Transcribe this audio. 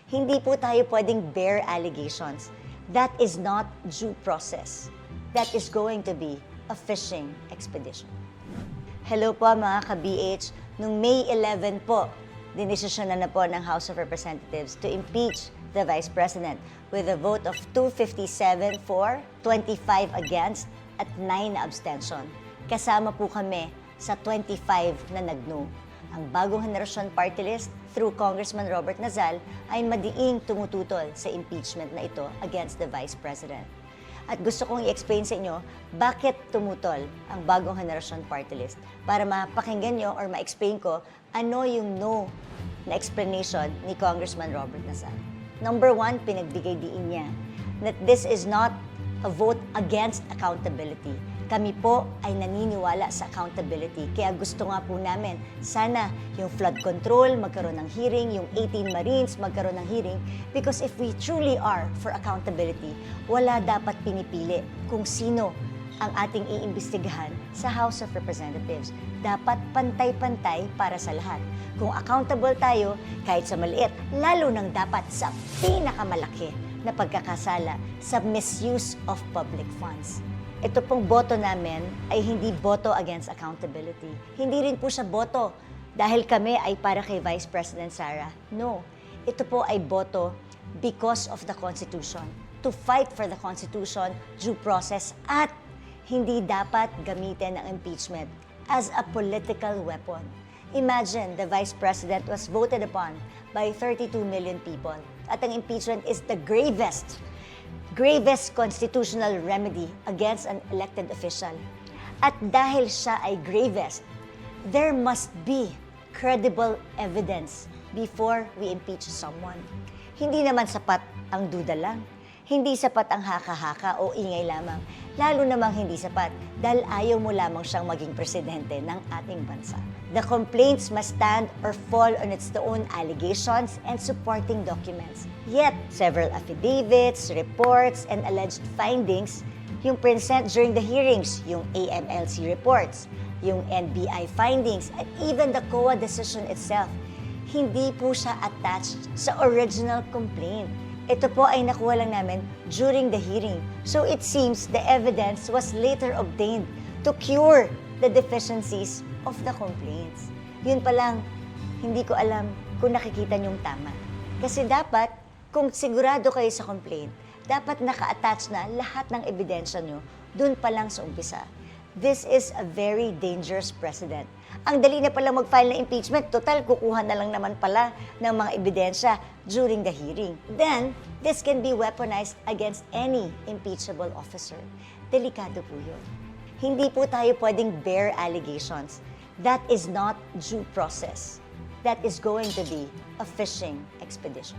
Hindi po tayo pwedeng bare allegations. That is not due process. That is going to be a fishing expedition. Hello po mga ka-BH. Noong May 11 po, dinesisyon na po ng House of Representatives to impeach the Vice President with a vote of 257 for, 25 against, at 9 na abstention. Kasama po kami sa 25 na nag-no. Ang Bagong Henerasyon Party List through Congressman Robert Nazal ay madiing tumututol sa impeachment na ito against the Vice President. At gusto kong i-explain sa inyo bakit tumutol ang Bagong Henerasyon Party List para mapakinggan nyo or ma-explain ko ano yung no na explanation ni Congressman Robert Nazal. Number 1, pinagbigay diin niya that this is not a vote against accountability. Kami po ay naniniwala sa accountability. Kaya gusto nga po namin, sana yung flood control magkaroon ng hearing, yung 18 Marines magkaroon ng hearing. Because if we truly are for accountability, wala dapat pinipili kung sino ang ating iimbestigahan sa House of Representatives. Dapat pantay-pantay para sa lahat. Kung accountable tayo, kahit sa maliit, lalo nang dapat sa pinakamalaki na pagkakasala sa misuse of public funds. Ito pong boto namin ay hindi boto against accountability. Hindi rin po siya boto dahil kami ay para kay Vice President Sara. No, ito po ay boto because of the Constitution. To fight for the Constitution, due process, at hindi dapat gamitin ang impeachment as a political weapon. Imagine the Vice President was voted upon by 32 million people at ang impeachment is the gravest constitutional remedy against an elected official. At dahil siya ay gravest, there must be credible evidence before we impeach someone. Hindi naman sapat ang duda lang. Hindi sapat ang haka-haka o ingay lamang. Lalo namang hindi sapat dahil ayaw mo lamang siyang maging presidente ng ating bansa. The complaints must stand or fall on its own allegations and supporting documents. Yet, several affidavits, reports, and alleged findings yung present during the hearings, yung AMLC reports, yung NBI findings, and even the COA decision itself, hindi po siya attached sa original complaint. Ito po ay nakuha lang namin during the hearing. So it seems the evidence was later obtained to cure the deficiencies of the complaints. Yun pa lang, hindi ko alam kung nakikita niyong tama. Kasi dapat, kung sigurado kayo sa complaint, dapat naka-attach na lahat ng ebidensya niyo dun pa lang sa umpisa. This is a very dangerous precedent. Ang dali na pala mag-file ng impeachment, total kukuha na lang naman pala ng mga ebidensya during the hearing. Then, this can be weaponized against any impeachable officer. Delikado po yun. Hindi po tayo pwedeng bare allegations. That is not due process. That is going to be a fishing expedition.